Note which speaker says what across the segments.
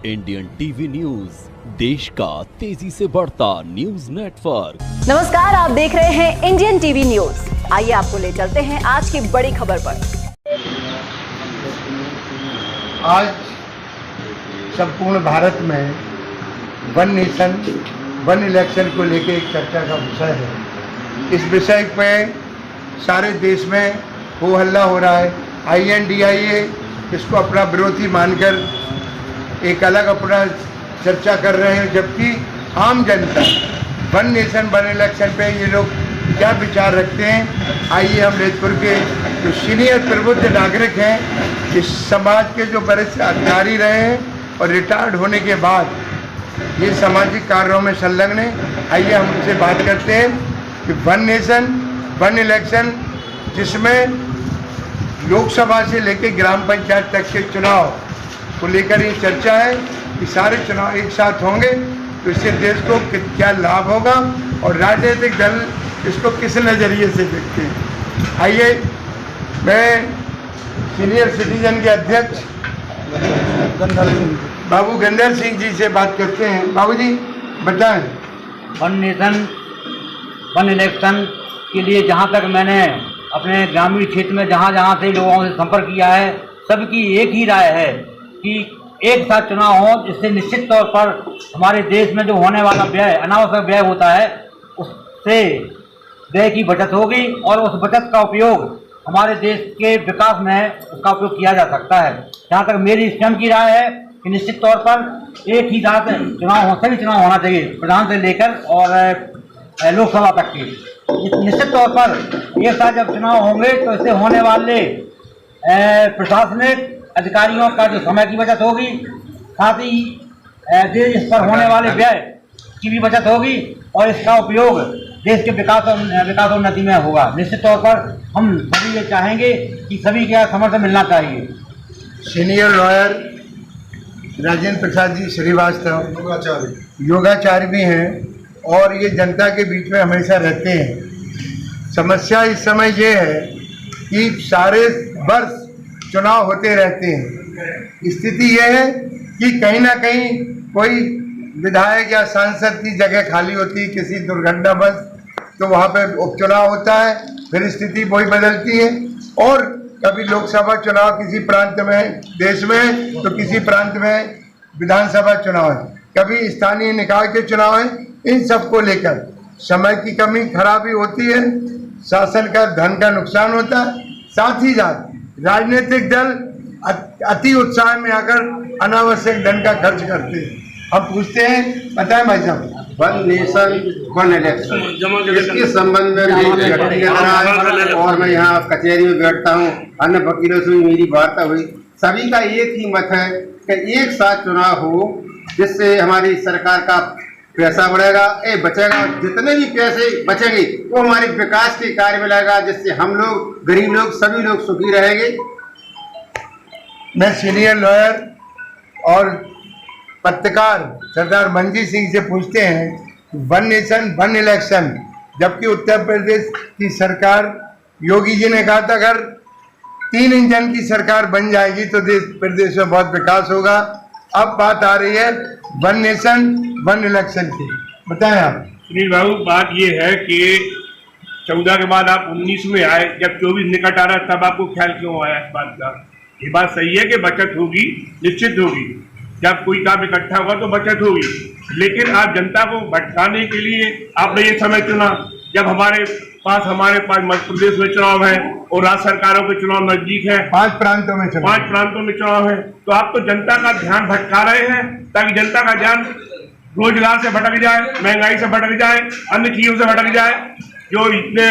Speaker 1: Indian TV news, देश का तेजी से बढ़ता न्यूज नेटवर्क।
Speaker 2: नमस्कार, आप देख रहे हैं इंडियन टीवी न्यूज। आइए आपको ले चलते हैं आज की बड़ी खबर पर।
Speaker 3: आज संपूर्ण भारत में वन नेशन वन इलेक्शन को लेकर एक चर्चा का विषय है। इस विषय पे सारे देश में हो हल्ला हो रहा है। INDIA इसको अपना विरोधी मानकर एक अलग अपना चर्चा कर रहे हैं, जबकि आम जनता वन नेशन वन इलेक्शन पे ये लोग क्या विचार रखते हैं। आइए हम ललितपुर के जो सीनियर प्रबुद्ध नागरिक हैं, इस समाज के जो वरिष्ठ अधिकारी रहे हैं और रिटायर्ड होने के बाद ये सामाजिक कार्यों में संलग्न है, आइए हम उनसे बात करते हैं कि वन नेशन वन इलेक्शन जिसमें लोकसभा से लेकर ग्राम पंचायत तक के चुनाव को लेकर ये चर्चा है कि सारे चुनाव एक साथ होंगे तो इससे देश को क्या लाभ होगा और राजनीतिक दल इसको किस नज़रिए से देखते हैं। आइए मैं सीनियर सिटीजन के अध्यक्ष बाबू गंदर सिंह जी से बात करते हैं। बाबू जी बताएं।
Speaker 4: वन नेशन वन इलेक्शन के लिए जहां तक मैंने अपने ग्रामीण क्षेत्र में जहां से लोगों से संपर्क किया है, सबकी एक ही राय है कि एक साथ चुनाव हो, जिससे निश्चित तौर पर हमारे देश में जो होने वाला व्यय, अनावश्यक व्यय होता है, उससे व्यय की बचत होगी और उस बचत का उपयोग हमारे देश के विकास में उसका उपयोग किया जा सकता है। जहाँ तक मेरी स्वयं की राय है कि निश्चित तौर पर एक ही साथ सभी चुनाव होना चाहिए, प्रधान से लेकर और लोकसभा तक की। निश्चित तौर पर एक साथ जब चुनाव होंगे तो इससे होने वाले प्रशासनिक अधिकारियों का जो समय की बचत होगी, साथ ही देश पर होने वाले व्यय की भी बचत होगी और इसका उपयोग देश के विकास और उन्नति में होगा। निश्चित तौर पर हम सभी ये चाहेंगे कि सभी का समर्थन मिलना चाहिए।
Speaker 3: सीनियर लॉयर राजेंद्र प्रसाद जी श्रीवास्तव योगाचार्य भी हैं और ये जनता के बीच में हमेशा रहते हैं। समस्या इस समय ये है कि सारे वर्ष चुनाव होते रहते हैं। स्थिति यह है कि कहीं ना कहीं कोई विधायक या सांसद की जगह खाली होती है किसी दुर्घटनावश, तो वहाँ पे उपचुनाव होता है, फिर स्थिति वही बदलती है। और कभी लोकसभा चुनाव किसी प्रांत में देश में तो किसी प्रांत में विधानसभा चुनाव है, कभी स्थानीय निकाय के चुनाव है। इन सब को लेकर समय की कमी खराबी होती है, शासन का धन का नुकसान होता है, साथ ही साथ राजनीतिक दल अति उत्साह में आकर अनावश्यक धन का खर्च करते हैं। हम पूछते हैं, बताएं भाई साहब।
Speaker 5: वन नेशन वन इलेक्शन इसके संबंध में और मैं यहाँ कचहरी में बैठता हूँ, अन्य वकीलों से भी मेरी वार्ता हुई, सभी का एक ही मत है कि एक साथ चुनाव हो, जिससे हमारी सरकार का पैसा बढ़ेगा बचेगा। जितने भी पैसे बचेंगे वो हमारे विकास के कार्य में लगेगा, जिससे हम लोग गरीब लोग सभी लोग सुखी रहेंगे।
Speaker 3: मैं सीनियर लॉयर और पत्रकार सरदार मंजीत सिंह से पूछते हैं, वन नेशन वन इलेक्शन, जबकि उत्तर प्रदेश की सरकार योगी जी ने कहा था अगर 3 इंजन की सरकार बन जाएगी तो प्रदेश में बहुत विकास होगा। अब बात आ रही है वन नेशन वन इलेक्शन की, बताएं आप।
Speaker 6: सुनील बाबू, बात ये है कि 14 के बाद आप 19 में आए, जब 24 निकट आ रहा तब आपको ख्याल क्यों आया इस बात का? ये बात सही है कि बचत होगी, निश्चित होगी, जब कोई काम इकट्ठा होगा तो बचत होगी, लेकिन आप जनता को भटकाने के लिए आपने ये समय चुना जब हमारे पास मध्य प्रदेश में चुनाव है और राज्य सरकारों के चुनाव नजदीक है।
Speaker 3: 5 प्रांतों में
Speaker 6: चुनाव है, तो आप तो जनता का ध्यान भटका रहे हैं ताकि जनता का ध्यान रोजगार से भटक जाए, महंगाई से भटक जाए, अन्य चीजों से भटक जाए। जो इतने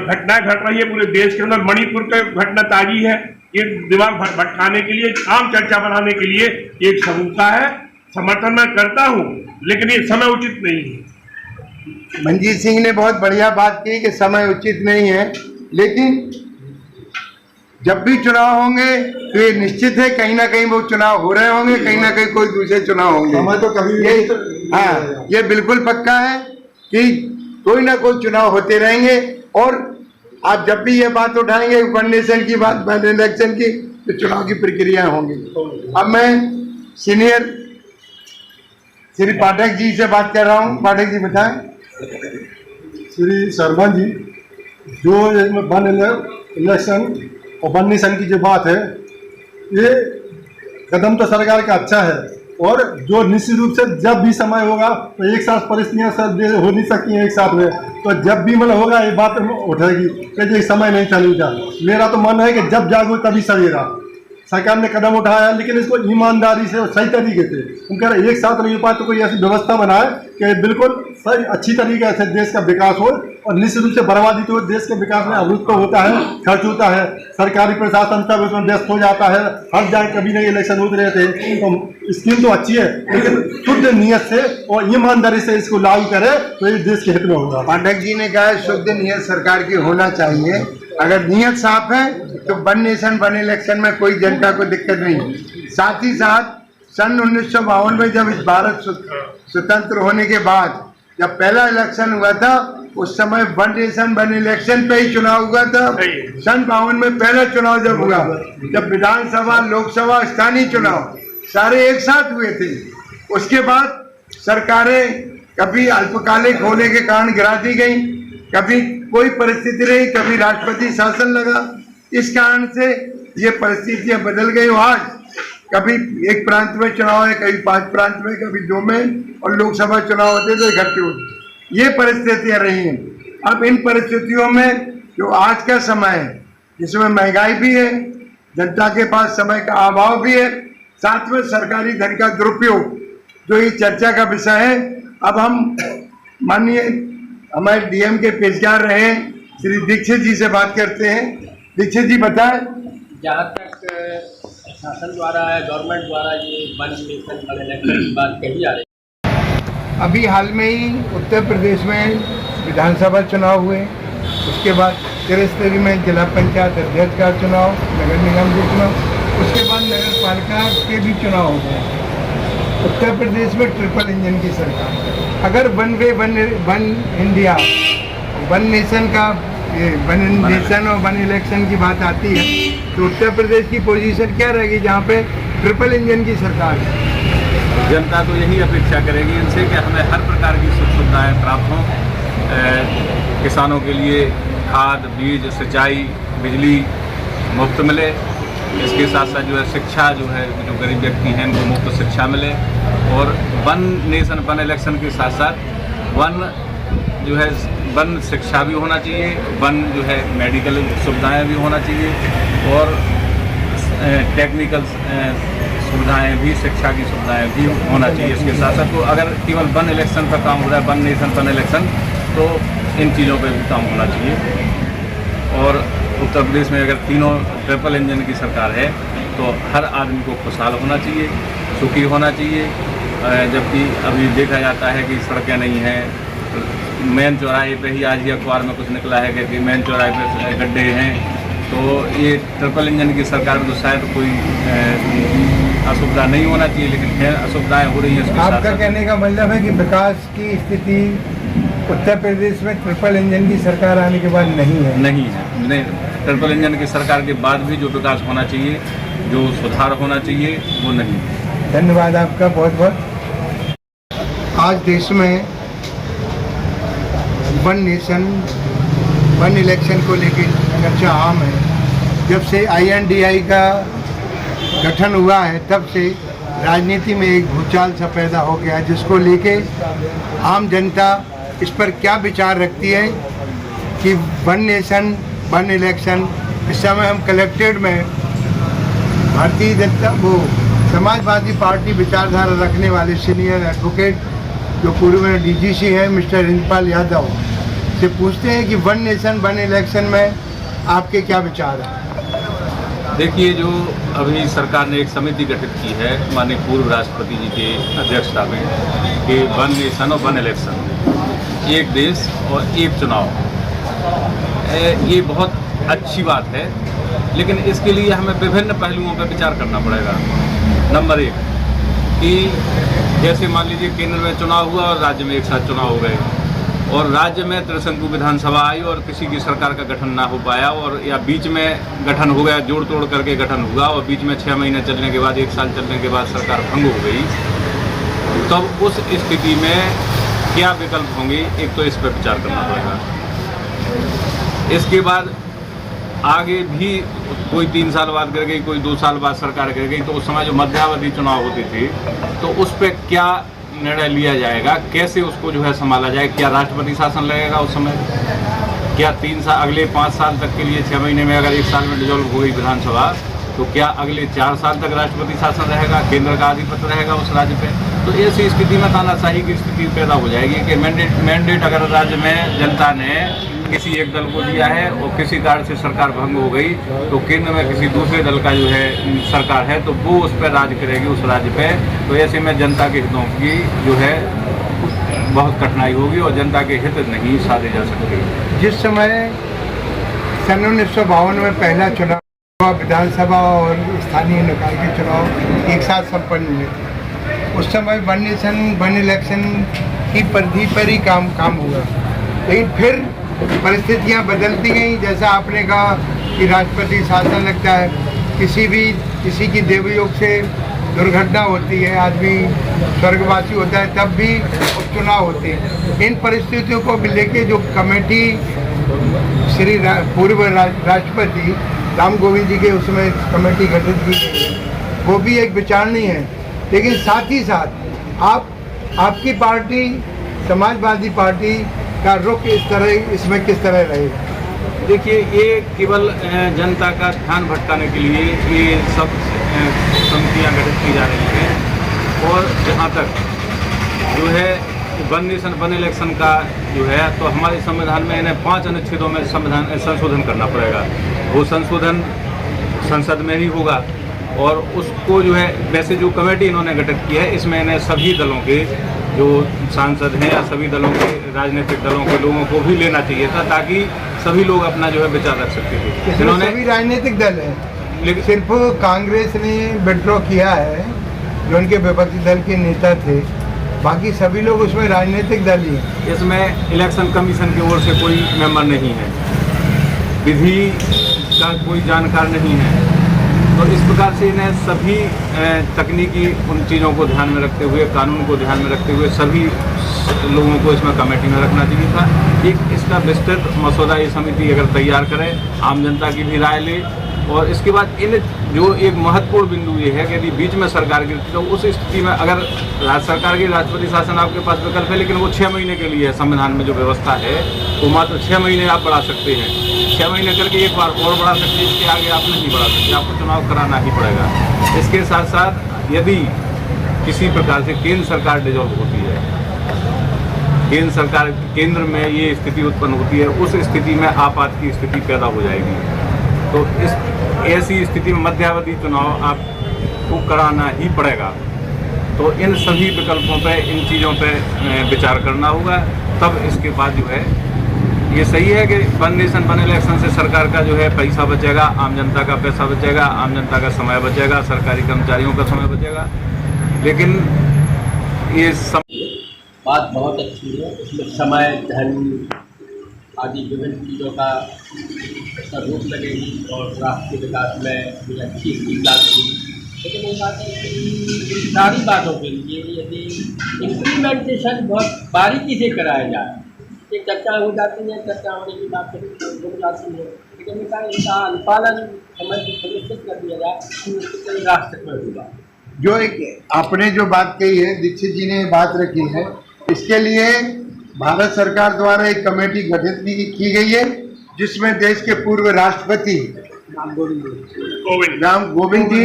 Speaker 6: घटनाएं घट रही है पूरे देश के अंदर, मणिपुर की घटना ताजी है, ये दिमाग भटकाने के लिए, आम चर्चा बनाने के लिए एक सबूता है। समर्थन मैं करता हूँ, लेकिन ये समय उचित नहीं है।
Speaker 3: मंजीत सिंह ने बहुत बढ़िया बात की कि समय उचित नहीं है, लेकिन जब भी चुनाव होंगे तो ये निश्चित है कहीं ना कहीं वो चुनाव हो रहे होंगे, कहीं ना कहीं कोई दूसरे चुनाव होंगे। समय तो कभी ये बिल्कुल पक्का है कि कोई ना कोई चुनाव होते रहेंगे। और आप जब भी ये बात उठाएंगे वन नेशन की बात, वन इलेक्शन की, तो चुनाव की प्रक्रिया होंगी। अब मैं सीनियर श्री पाठक जी से बात कर रहा हूँ। पाठक जी बताएं।
Speaker 7: श्री शर्मा जी, जो वन इलेक्शन और वन नेशन की जो बात है, ये कदम तो सरकार का अच्छा है, और जो निश्चित रूप से जब भी समय होगा तो एक साथ परिस्थितियां सब हो नहीं सकती हैं एक साथ में, तो जब भी मतलब होगा ये बात उठेगी कि ये समय नहीं चलेगा। मेरा तो मन है कि जब जागो तभी सवेरा। सरकार ने कदम उठाया, लेकिन इसको ईमानदारी से और सही तरीके से, हम कह रहे एक साथ नहीं हो पाए तो कोई ऐसी व्यवस्था बनाए कि बिल्कुल सही अच्छी तरीके से देश का विकास हो, और निश्चित रूप से बर्बादी तो देश के विकास में अवरुद्ध तो होता है, खर्च होता है, सरकारी प्रशासन सब उसमें व्यस्त हो जाता है। हर जगह कभी नहीं इलेक्शन होते रहते, तो स्कीम तो अच्छी है, लेकिन शुद्ध नीयत से और ईमानदारी से इसको लागू करे तो ये देश के हित में होगा।
Speaker 3: पाठक जी ने कहा शुद्ध नीयत सरकार की होना चाहिए। अगर नीयत साफ है तो वन नेशन वन इलेक्शन में कोई जनता को दिक्कत नहीं। साथ ही साथ सन 1952 में जब इस भारत स्वतंत्र होने के बाद जब पहला इलेक्शन हुआ था, उस समय वन नेशन वन इलेक्शन पे ही चुनाव हुआ था। सन 52 में पहला चुनाव जब हुआ, जब विधानसभा, लोकसभा, स्थानीय चुनाव सारे एक साथ हुए थे। उसके बाद सरकारें कभी अल्पकालिक होने के कारण गिरा दी गई, कभी कोई परिस्थिति रही, कभी राष्ट्रपति शासन लगा। इस कारण से ये परिस्थितियां बदल गई। आज कभी एक प्रांत में चुनाव है, कभी 5 प्रांत में, कभी 2 में, और लोकसभा चुनाव होते तो इकट्ठे होते। ये परिस्थितियां रही हैं। अब इन परिस्थितियों में जो आज का समय है, जिसमें महंगाई भी है, जनता के पास समय का अभाव भी है, साथ में सरकारी धन का दुरुपयोग, जो ये चर्चा का विषय है। अब हम माननीय हमारे डीएम के पेशकार रहे श्री दीक्षित जी से बात करते हैं। दीक्षित जी बताएं।
Speaker 8: जहाँ तक शासन द्वारा, गवर्नमेंट द्वारा ये वन नेशन वन इलेक्शन की बात कही जा रही है,
Speaker 3: अभी हाल में ही उत्तर प्रदेश में विधानसभा चुनाव हुए, उसके बाद त्रिस्तरीय में जिला पंचायत अध्यक्ष का चुनाव, नगर निगम के चुनाव, उसके बाद नगर पालिका के भी चुनाव हो गए। उत्तर प्रदेश में ट्रिपल इंजन की सरकार। अगर one way one India one nation का वन नेशन और वन इलेक्शन की बात आती है, तो उत्तर प्रदेश की पोजीशन क्या रहेगी जहाँ पे ट्रिपल इंजन की सरकार है?
Speaker 9: जनता तो यही अपेक्षा करेगी इनसे कि हमें हर प्रकार की सुख सुविधाएँ प्राप्त हों। किसानों के लिए खाद, बीज, सिंचाई, बिजली मुफ्त मिले। इसके साथ साथ जो है शिक्षा, जो है जो गरीब व्यक्ति हैं उनको मुफ्त शिक्षा मिले। और वन नेशन वन इलेक्शन के साथ साथ वन जो है वन शिक्षा भी होना चाहिए, वन जो है मेडिकल सुविधाएं भी होना चाहिए, और टेक्निकल सुविधाएं भी, शिक्षा की सुविधाएं भी होना चाहिए। इसके साथ साथ तो अगर केवल वन इलेक्शन पर काम हो रहा है, वन नेशन वन इलेक्शन, तो इन चीज़ों पर भी काम होना चाहिए। और उत्तर प्रदेश में अगर तीनों ट्रिपल इंजन की सरकार है तो हर आदमी को खुशहाल होना चाहिए, सुखी होना चाहिए। जबकि अभी देखा जाता है कि सड़कें नहीं हैं। मेन चौराहे पे ही आज ही अखबार में कुछ निकला है कि मेन चौराहे पे गड्ढे हैं। तो ये ट्रिपल इंजन की सरकार में तो शायद कोई असुविधा नहीं होना चाहिए, लेकिन असुविधाएँ हो रही हैं।
Speaker 3: आपका कहने का मतलब है कि विकास की स्थिति उत्तर प्रदेश में ट्रिपल इंजन की सरकार आने के बाद नहीं है?
Speaker 9: नहीं, ट्रिपल इंजन की सरकार के बाद भी जो विकास होना चाहिए, जो सुधार होना चाहिए, वो नहीं।
Speaker 3: धन्यवाद आपका बहुत बहुत। आज देश में वन नेशन वन इलेक्शन को लेकर चर्चा आम है। जब से INDI का गठन हुआ है, तब से राजनीति में एक भूचाल सा पैदा हो गया, जिसको लेके आम जनता इस पर क्या विचार रखती है कि वन नेशन वन इलेक्शन। इस समय हम कलेक्टेड में भारतीय जनता समाजवादी पार्टी विचारधारा रखने वाले सीनियर एडवोकेट जो पूर्व में DGC है मिस्टर इंद्रपाल यादव से पूछते हैं कि वन नेशन वन इलेक्शन में आपके क्या विचार हैं?
Speaker 9: देखिए, जो अभी सरकार ने एक समिति गठित की है माननीय पूर्व राष्ट्रपति जी के अध्यक्षता में, कि वन नेशन और वन इलेक्शन, एक देश और एक चुनाव, ये बहुत अच्छी बात है। लेकिन इसके लिए हमें विभिन्न पहलुओं पर विचार करना पड़ेगा। नंबर 1 कि जैसे मान लीजिए केंद्र में चुनाव हुआ और राज्य में एक साथ चुनाव हो गए, और राज्य में त्रिशंकु विधानसभा आई और किसी की सरकार का गठन ना हो पाया, और या बीच में गठन हो गया, जोड़ तोड़ करके गठन हुआ, और बीच में 6 महीने चलने के बाद, 1 साल चलने के बाद सरकार भंग हो गई। तब उस स्थिति में क्या विकल्प होंगे, एक तो इस पर विचार करना पड़ेगा। इसके बाद आगे भी कोई 3 साल बाद कर गई, कोई 2 साल बाद सरकार कर गई, तो उस समय जो मध्यावधि चुनाव होती थी तो उस पर क्या निर्णय लिया जाएगा, कैसे उसको जो है संभाला जाए। क्या राष्ट्रपति शासन लगेगा उस समय, क्या 3 साल अगले 5 साल तक के लिए 6 महीने में अगर 1 साल में डिजोल्व हो गई विधानसभा तो क्या अगले 4 साल तक राष्ट्रपति शासन रहेगा, केंद्र का आधिपत्य रहेगा उस राज्य पे। तो ऐसी स्थिति में तानाशाही की स्थिति पैदा हो जाएगी कि मैंडेट अगर राज्य में जनता ने किसी एक दल को दिया है और किसी कारण से सरकार भंग हो गई तो केंद्र में किसी दूसरे दल का जो है सरकार है तो वो उस पर राज करेगी उस राज्य पे। तो ऐसे में जनता के हितों की जो है बहुत कठिनाई होगी और जनता के हित नहीं साधे जा सकते।
Speaker 3: जिस समय सन 1952 में पहला चुनाव विधानसभा और स्थानीय निकाय के चुनाव एक साथ संपन्न हुए थे, उस समय वन नेशन वन इलेक्शन की परिधि पर ही काम हुआ। लेकिन फिर परिस्थितियां बदलती गई, जैसा आपने कहा कि राष्ट्रपति शासन लगता है, किसी की देवयोग से दुर्घटना होती है, आदमी स्वर्गवासी होता है, तब भी उपचुनाव होते हैं। इन परिस्थितियों को लेके जो कमेटी श्री पूर्व राष्ट्रपति राम गोविंद जी के उसमें कमेटी गठित की गई है, वो भी एक विचारणीय है। लेकिन साथ ही साथ आपकी पार्टी समाजवादी पार्टी का रुख इसमें किस तरह रहेगा?
Speaker 9: देखिए, ये केवल जनता का ध्यान भटकाने के लिए ये सब समितियाँ गठित की जा रही हैं। और जहाँ तक जो है वन नेशन वन इलेक्शन का जो है तो हमारे संविधान में इन्हें 5 अनुच्छेदों में संशोधन करना पड़ेगा। वो संशोधन संसद में ही होगा और उसको जो है वैसे जो कमेटी इन्होंने गठित की है इसमें इन्हें सभी दलों के जो सांसद हैं या सभी दलों के राजनीतिक दलों के लोगों को भी लेना चाहिए था ताकि सभी लोग अपना जो है विचार रख सकते थे।
Speaker 3: इन्होंने सभी राजनीतिक दल हैं, लेकिन सिर्फ कांग्रेस ने विड्रॉ किया है जो उनके विपक्षी दल के नेता थे, बाकी सभी लोग उसमें राजनीतिक दल ही हैं।
Speaker 9: इसमें इलेक्शन कमीशन की ओर से कोई मेंबर नहीं है, विधि का कोई जानकार नहीं है। तो इस प्रकार से इन्हें सभी तकनीकी उन चीज़ों को ध्यान में रखते हुए, कानून को ध्यान में रखते हुए सभी लोगों को इसमें कमेटी में रखना चाहिए था। एक इसका विस्तृत मसौदा ये समिति अगर तैयार करे, आम जनता की भी राय ले और इसके बाद इन जो एक महत्वपूर्ण बिंदु ये है कि यदि बीच में सरकार गिरती तो उस स्थिति में अगर सरकार की राष्ट्रपति शासन आपके पास विकल्प है, लेकिन वो 6 महीने के लिए है, संविधान में जो व्यवस्था है तो मात्र 6 महीने आप बढ़ा सकते हैं। 6 महीने करके एक बार और बढ़ा सकते हैं, इसके आगे आप नहीं बढ़ा सकते, आपको चुनाव कराना ही पड़ेगा। इसके साथ साथ यदि किसी प्रकार से केंद्र सरकार डिसॉल्व होती है, केंद्र में ये स्थिति उत्पन्न होती है, उस स्थिति में आपात की स्थिति पैदा हो जाएगी। तो ऐसी स्थिति में मध्यावधि चुनाव आपको कराना ही पड़ेगा। तो इन सभी विकल्पों पे, इन चीज़ों पे विचार करना होगा। तब इसके बाद जो है ये सही है कि वन नेशन वन इलेक्शन से सरकार का जो है पैसा बचेगा, आम जनता का पैसा बचेगा, आम जनता का समय बचेगा, सरकारी कर्मचारियों का समय बचेगा। लेकिन ये
Speaker 8: बात बहुत अच्छी है, इसमें समय, धन आदि विभिन्न चीज़ों का रूप लगेगी और राष्ट्र के विकास में भी अच्छी स्कीम होगी। लेकिन ये बात है कि इन सारी बातों के लिए यदि इम्प्लीमेंटेशन बहुत बारीकी से कराया जाए, एक चर्चा हो जाती है, चर्चा होने की बात हो जाती है, लेकिन इनका अनुपालन समय से सुनिश्चित कर दिया जाए तो राष्ट्र में होगा।
Speaker 3: जो एक आपने जो बात कही है, दीक्षित जी ने बात रखी है, इसके लिए भारत सरकार द्वारा एक कमेटी गठित की गई है जिसमें देश के पूर्व राष्ट्रपति राम गोविंद जी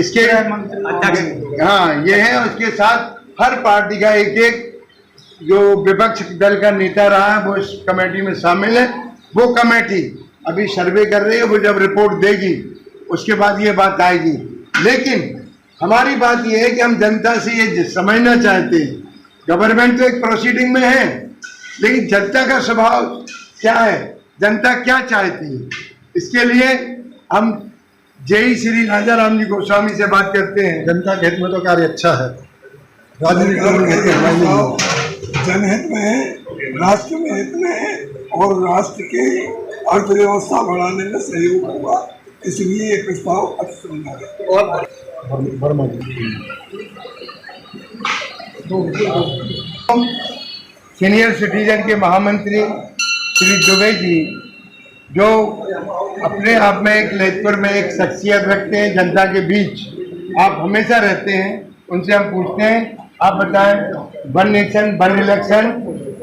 Speaker 3: इसके हाँ ये है। उसके साथ हर पार्टी का एक जो विपक्ष दल का नेता रहा है वो इस कमेटी में शामिल है। वो कमेटी अभी सर्वे कर रही है, वो जब रिपोर्ट देगी उसके बाद ये बात आएगी। लेकिन हमारी बात ये है कि हम जनता से ये समझना चाहते हैं, गवर्नमेंट तो एक प्रोसीडिंग में है, लेकिन जनता का स्वभाव क्या है, जनता क्या चाहती है, इसके लिए हम जय श्री राजा राम जी गोस्वामी से बात करते हैं।
Speaker 7: जनता के हित में तो कार्य अच्छा है, राजनीतिक
Speaker 10: जनहित में है, राष्ट्र में हित में है और राष्ट्र के अर्थव्यवस्था बढ़ाने में सहयोग होगा, इसलिए ये प्रस्ताव अच्छा सुंदर है।
Speaker 7: वर्मा जी
Speaker 3: सीनियर सिटीजन के महामंत्री श्री दुबे जी, जो अपने आप में एक ललितपुर में एक शख्सियत रखते हैं, जनता के बीच आप हमेशा रहते हैं, उनसे हम पूछते हैं, आप बताएं, वन नेशन वन इलेक्शन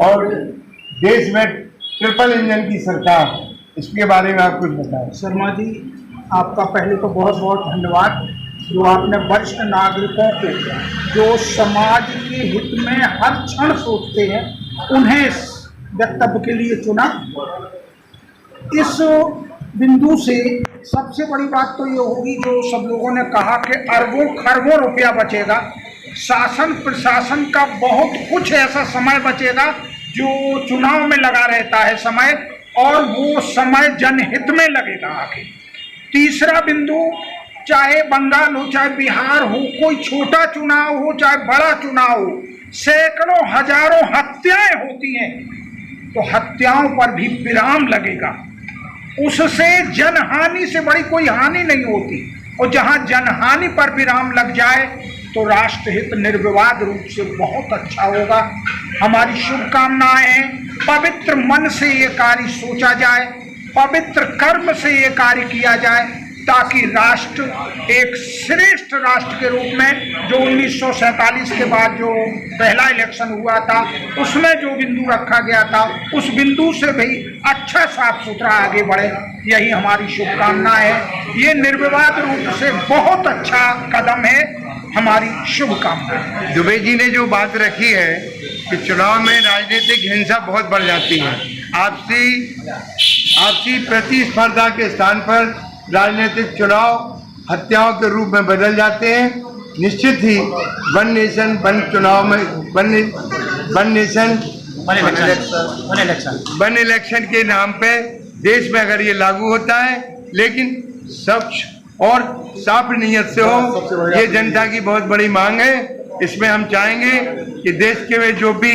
Speaker 3: और देश में ट्रिपल इंजन की सरकार, इसके बारे में आप कुछ बताएं।
Speaker 11: शर्मा जी, आपका पहले तो बहुत बहुत धन्यवाद जो आपने वरिष्ठ नागरिकों को जो समाज के हित में हर क्षण सोचते हैं उन्हें इस वक्तव्य के लिए चुना। इस बिंदु से सबसे बड़ी बात तो ये होगी, जो सब लोगों ने कहा कि अरबों खरबों रुपया बचेगा, शासन प्रशासन का बहुत कुछ ऐसा समय बचेगा जो चुनाव में लगा रहता है समय, और वो समय जनहित में लगेगा आगे। तीसरा बिंदु, चाहे बंगाल हो चाहे बिहार हो, कोई छोटा चुनाव हो चाहे बड़ा चुनाव हो, सैकड़ों हजारों हत्याएं होती हैं, तो हत्याओं पर भी विराम लगेगा। उससे जनहानि से बड़ी कोई हानि नहीं होती, और जहां जनहानि पर विराम लग जाए तो राष्ट्रहित निर्विवाद रूप से बहुत अच्छा होगा। हमारी शुभकामनाएं हैं, पवित्र मन से ये कार्य सोचा जाए, पवित्र कर्म से ये कार्य किया जाए, ताकि राष्ट्र एक श्रेष्ठ राष्ट्र के रूप में, जो 1947 के बाद जो पहला इलेक्शन हुआ था उसमें जो बिंदु रखा गया था, उस बिंदु से भी अच्छा साफ सुथरा आगे बढ़े, यही हमारी शुभकामना है। ये निर्विवाद रूप से बहुत अच्छा कदम है, हमारी शुभकामना।
Speaker 3: दुबे जी ने जो बात रखी है कि चुनाव में राजनीतिक हिंसा बहुत बढ़ जाती है, आपसी प्रतिस्पर्धा के स्थान पर राजनीतिक चुनाव हत्याओं के रूप में बदल जाते हैं। निश्चित ही वन नेशन वन चुनाव में वन नेशन वन इलेक्शन के नाम पे देश में अगर ये लागू होता है, लेकिन स्वच्छ और साफ नीयत से हो, ये जनता की बहुत बड़ी मांग है। इसमें हम चाहेंगे कि देश के में जो भी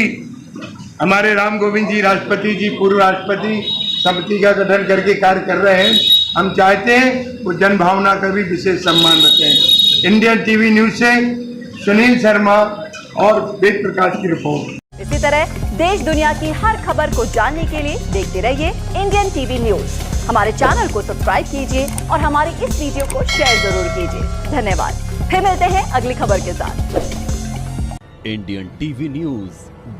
Speaker 3: हमारे राम गोविंद जी राष्ट्रपति जी, पूर्व राष्ट्रपति, समिति का गठन करके कार्य कर रहे हैं, हम चाहते हैं वो जन भावना का भी विशेष सम्मान रखें। इंडियन टीवी न्यूज से सुनील शर्मा और वेद प्रकाश की रिपोर्ट।
Speaker 2: इसी तरह देश दुनिया की हर खबर को जानने के लिए देखते रहिए इंडियन टीवी न्यूज। हमारे चैनल को सब्सक्राइब कीजिए और हमारे इस वीडियो को शेयर जरूर कीजिए। धन्यवाद। फिर मिलते हैं अगली खबर के साथ।
Speaker 1: इंडियन टीवी न्यूज,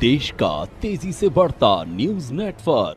Speaker 1: देश का तेजी से बढ़ता न्यूज नेटवर्क।